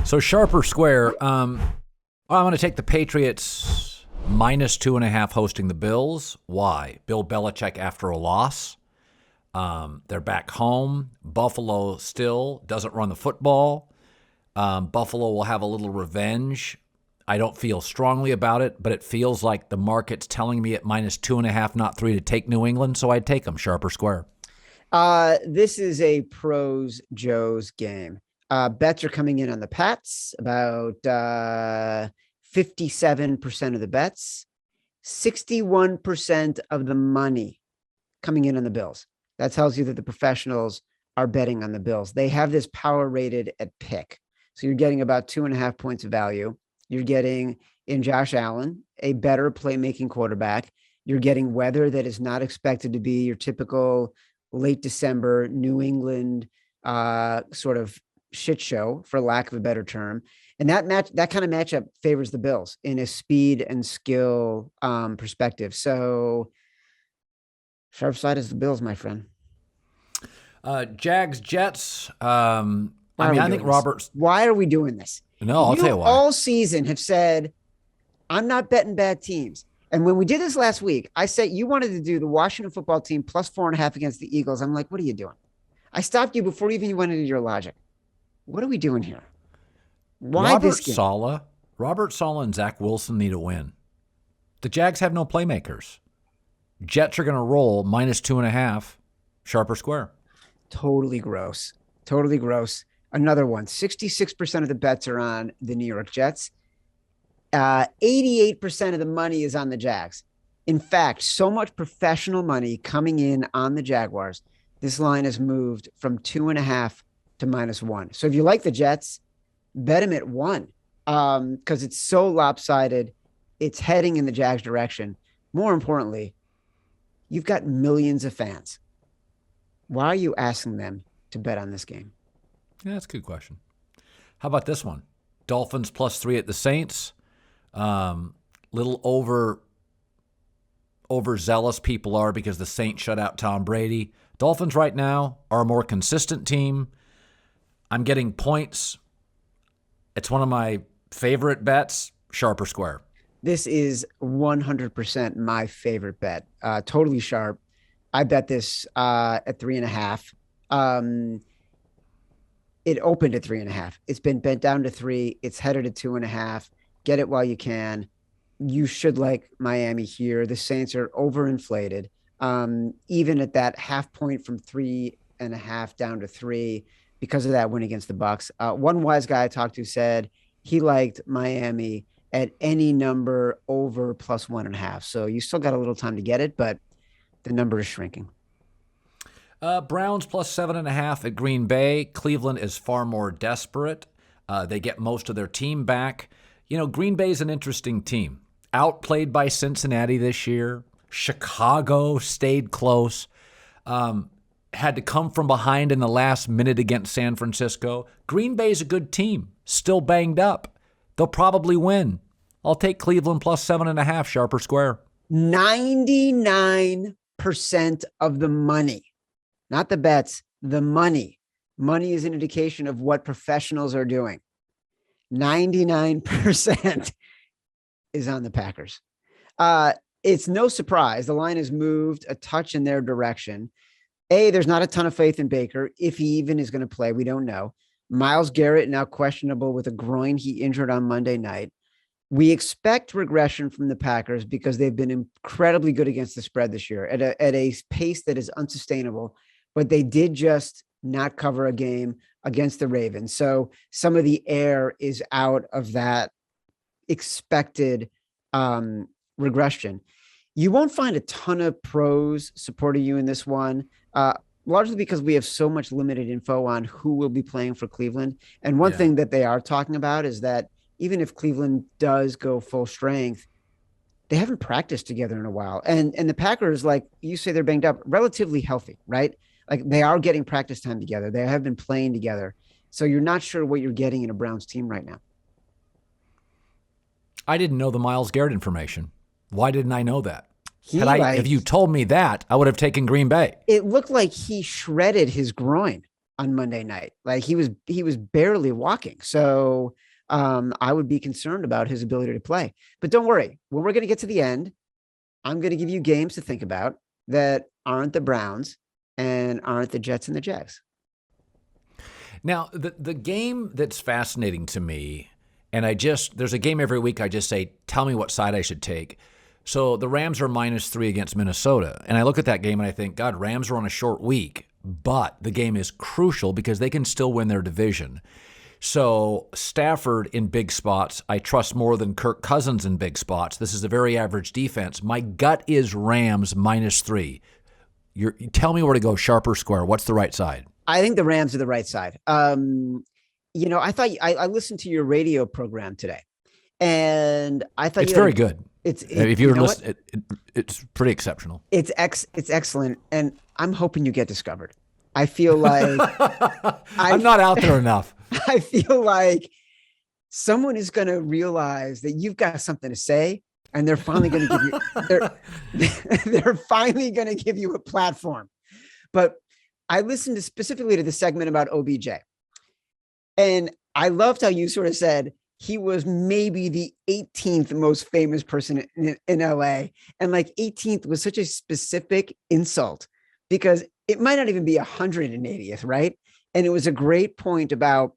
So sharp or square? I'm going to take the Patriots minus 2.5 hosting the Bills. Why? Bill Belichick after a loss. They're back home. Buffalo still doesn't run the football. Buffalo will have a little revenge. I don't feel strongly about it, but it feels like the market's telling me at minus 2.5, not 3, to take New England, so I'd take them sharp or square. This is a pros Joe's game. Bets are coming in on the Pats, about 57% of the bets, 61% of the money coming in on the Bills. That tells you that the professionals are betting on the Bills. They have this power rated at pick. So you're getting about 2.5 points of value. You're getting in Josh Allen, a better playmaking quarterback. You're getting weather that is not expected to be your typical late December New England sort of shit show, for lack of a better term. And that kind of matchup favors the Bills in a speed and skill perspective. So sharp side is the Bills, my friend. Jags-Jets. I think Roberts. Why are we doing this? No, I'll tell you why. All season have said, I'm not betting bad teams. And when we did this last week, I said you wanted to do the Washington football team plus 4.5 against the Eagles. I'm like, what are you doing? I stopped you before even you went into your logic. What are we doing here? Why this game? Robert Saleh and Zach Wilson need a win. The Jags have no playmakers. Jets are going to roll minus 2.5, sharp or square. Totally gross. Totally gross. Another one. 66% of the bets are on the New York Jets. 88% of the money is on the Jags. In fact, so much professional money coming in on the Jaguars. This line has moved from 2.5 to -1. So if you like the Jets, bet them at 1 because it's so lopsided. It's heading in the Jags' direction. More importantly, you've got millions of fans. Why are you asking them to bet on this game? Yeah, that's a good question. How about this one? Dolphins plus 3 at the Saints. Little overzealous people are because the Saints shut out Tom Brady. Dolphins right now are a more consistent team. I'm getting points. It's one of my favorite bets, sharp or square. This is 100% my favorite bet. Totally sharp. I bet this at 3.5. It opened at 3.5. It's been bent down to 3. It's headed at 2.5. Get it while you can. You should like Miami here. The Saints are overinflated. Even at that half point from 3.5 down to 3 because of that win against the Bucs. One wise guy I talked to said he liked Miami at any number over plus 1.5. So you still got a little time to get it, but the number is shrinking. Browns plus 7.5 at Green Bay. Cleveland is far more desperate. They get most of their team back. You know, Green Bay is an interesting team. Outplayed by Cincinnati this year. Chicago stayed close. Had to come from behind in the last minute against San Francisco. Green Bay's a good team. Still banged up. They'll probably win. I'll take Cleveland plus 7.5, sharp or square. 99% of the money. Not the bets, the money. Money is an indication of what professionals are doing. 99% is on the Packers. It's no surprise. The line has moved a touch in their direction. There's not a ton of faith in Baker. If he even is going to play, we don't know. Myles Garrett now questionable with a groin he injured on Monday night. We expect regression from the Packers because they've been incredibly good against the spread this year at a pace that is unsustainable. But they did just not cover a game against the Ravens. So some of the air is out of that expected regression. You won't find a ton of pros supporting you in this one, largely because we have so much limited info on who will be playing for Cleveland. And one thing that they are talking about is that even if Cleveland does go full strength, they haven't practiced together in a while. And the Packers, like you say, they're banged up, relatively healthy, right? Like they are getting practice time together. They have been playing together. So you're not sure what you're getting in a Browns team right now. I didn't know the Myles Garrett information. Why didn't I know that? If you told me that, I would have taken Green Bay. It looked like he shredded his groin. on Monday night. Like he was barely walking. So I would be concerned about his ability to play. But don't worry, when we're going to get to the end, I'm going to give you games to think about that aren't the Browns and aren't the Jets and the Jags. Now, the game that's fascinating to me, and there's a game every week I just say, tell me what side I should take. So the Rams are -3 against Minnesota. And I look at that game and I think, God, Rams are on a short week, but the game is crucial because they can still win their division. So Stafford in big spots, I trust more than Kirk Cousins in big spots. This is a very average defense. My gut is Rams -3. Tell me where to go, sharp or square. What's the right side? I think the Rams are the right side. I thought I listened to your radio program today, and I thought it's very good. If you were listening, it's pretty exceptional. It's excellent, and I'm hoping you get discovered. I feel like I'm not out there enough. I feel like someone is going to realize that you've got something to say, and they're finally going to give you they're finally going to give you a platform. But I listened specifically to the segment about OBJ, and I loved how you sort of said he was maybe the 18th most famous person in LA, and like 18th was such a specific insult because it might not even be 180th, right? And it was a great point about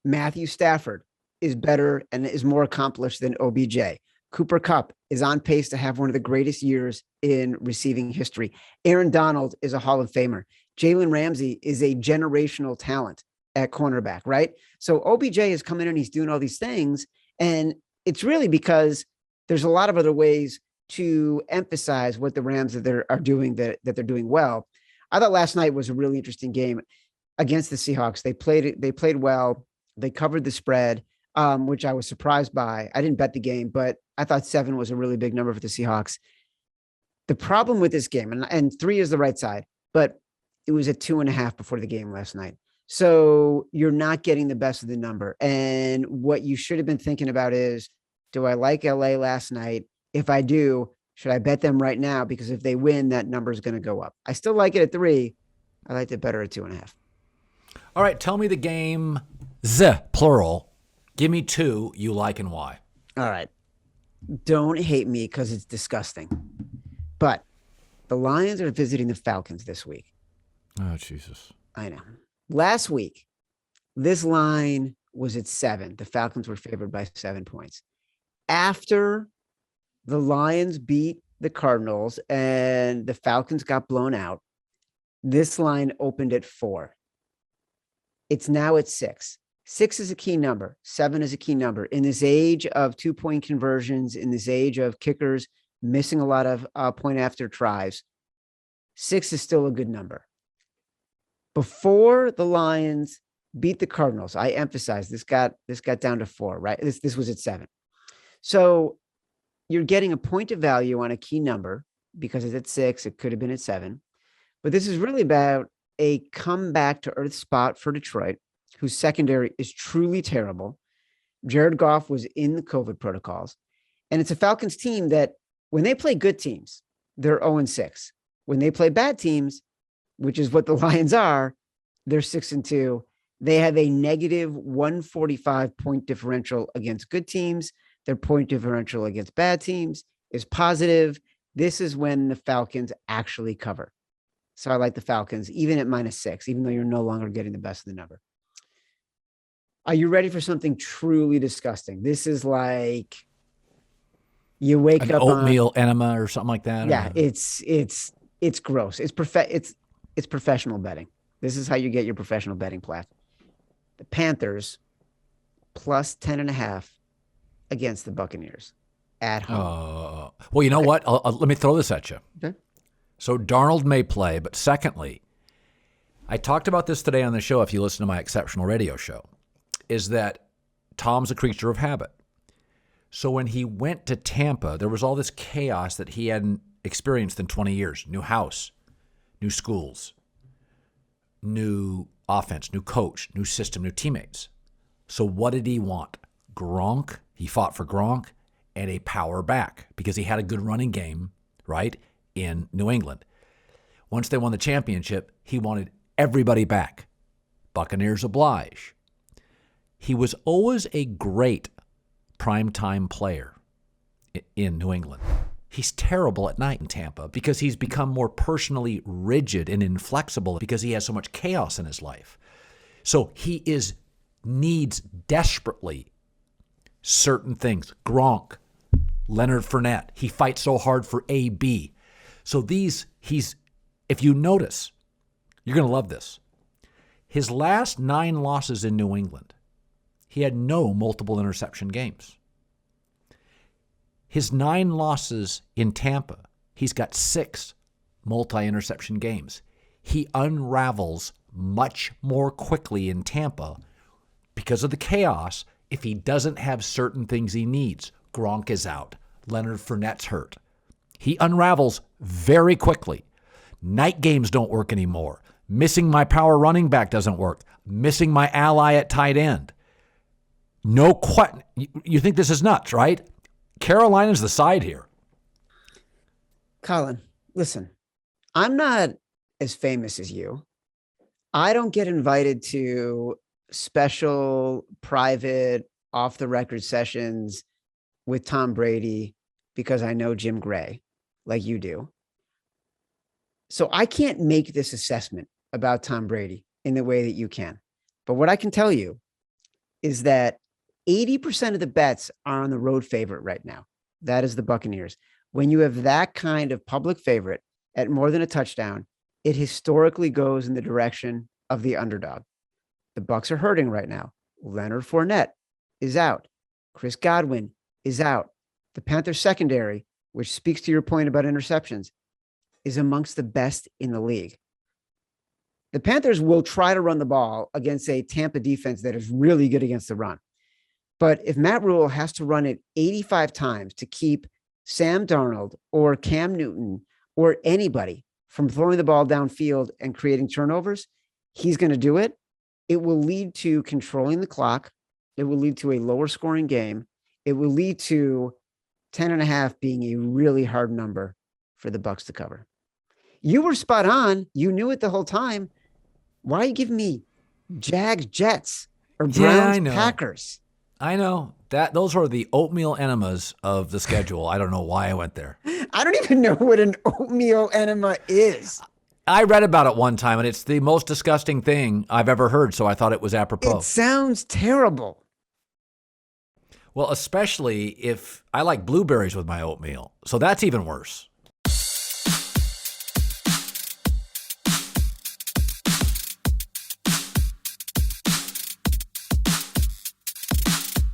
Matthew Stafford is better and is more accomplished than OBJ. Cooper Kupp is on pace to have one of the greatest years in receiving history. Aaron Donald is a Hall of Famer. Jalen Ramsey is a generational talent at cornerback, right? So OBJ is coming in, he's doing all these things. And it's really because there's a lot of other ways to emphasize what the Rams are doing that they're doing well. I thought last night was a really interesting game against the Seahawks. They played well. They covered the spread, which I was surprised by. I didn't bet the game, but I thought 7 was a really big number for the Seahawks. The problem with this game, and 3 is the right side, but it was at 2.5 before the game last night. So you're not getting the best of the number. And what you should have been thinking about is, do I like LA last night? If I do, should I bet them right now? Because if they win, that number is going to go up. I still like it at 3. I liked it better at 2.5. All right. Tell me the game, plural. Give me 2 you like and why. All right. Don't hate me because it's disgusting. But the Lions are visiting the Falcons this week. Oh, Jesus. I know. Last week, this line was at 7. The Falcons were favored by 7 points. After the Lions beat the Cardinals and the Falcons got blown out, this line opened at 4. It's now at 6. 6 is a key number. 7 is a key number. In this age of 2-point conversions, in this age of kickers missing a lot of point after tries, 6 is still a good number. Before the Lions beat the Cardinals, I emphasize this got down to 4, right? This was at 7. So you're getting a point of value on a key number because it's at 6. It could have been at 7. But this is really about a comeback to earth spot for Detroit, whose secondary is truly terrible. Jared Goff was in the COVID protocols. And it's a Falcons team that when they play good teams, they're 0-6. When they play bad teams, which is what the Lions are, they're 6-2. They have a negative 145 point differential against good teams. Their point differential against bad teams is positive. This is when the Falcons actually cover. So I like the Falcons, even at -6, even though you're no longer getting the best of the number. Are you ready for something truly disgusting? This is like you wake up oatmeal enema or something like that. Yeah, it's gross. It's professional betting. This is how you get your professional betting plat. The Panthers plus 10.5 against the Buccaneers at home. Well, you know what? Let me throw this at you. Okay. So Darnold may play, but secondly, I talked about this today on the show, if you listen to my exceptional radio show, is that Tom's a creature of habit. So when he went to Tampa, there was all this chaos that he hadn't experienced in 20 years. New house, new schools, new offense, new coach, new system, new teammates. So what did he want? Gronk. He fought for Gronk and a power back because he had a good running game, right, in New England. Once they won the championship, he wanted everybody back. Buccaneers oblige. He was always a great primetime player in New England. He's terrible at night in Tampa because he's become more personally rigid and inflexible because he has so much chaos in his life. So he needs desperately certain things. Gronk, Leonard Fournette. He fights so hard for AB. So if you notice, you're going to love this. His last 9 losses in New England, he had no multiple interception games. His 9 losses in Tampa, he's got 6 multi-interception games. He unravels much more quickly in Tampa because of the chaos if he doesn't have certain things he needs. Gronk is out. Leonard Fournette's hurt. He unravels very quickly. Night games don't work anymore. Missing my power running back doesn't work. Missing my ally at tight end. You think this is nuts, right? Carolina's the side here. Colin, listen, I'm not as famous as you. I don't get invited to special, private, off-the-record sessions with Tom Brady because I know Jim Gray like you do. So I can't make this assessment about Tom Brady in the way that you can. But what I can tell you is that 80% of the bets are on the road favorite right now. That is the Buccaneers. When you have that kind of public favorite at more than a touchdown, it historically goes in the direction of the underdog. The Bucs are hurting right now. Leonard Fournette is out. Chris Godwin is out. The Panthers secondary, which speaks to your point about interceptions, is amongst the best in the league. The Panthers will try to run the ball against a Tampa defense that is really good against the run. But if Matt Rule has to run it 85 times to keep Sam Darnold or Cam Newton or anybody from throwing the ball downfield and creating turnovers, he's going to do it. It will lead to controlling the clock. It will lead to a lower scoring game. It will lead to 10.5 being a really hard number for the Bucs to cover. You were spot on. You knew it the whole time. Why are you giving me Jags, Jets, or Browns, Packers? I know that those are the oatmeal enemas of the schedule. I don't know why I went there. I don't even know what an oatmeal enema is. I read about it one time, and it's the most disgusting thing I've ever heard, so I thought it was apropos. It sounds terrible. Well, especially if I like blueberries with my oatmeal, so that's even worse.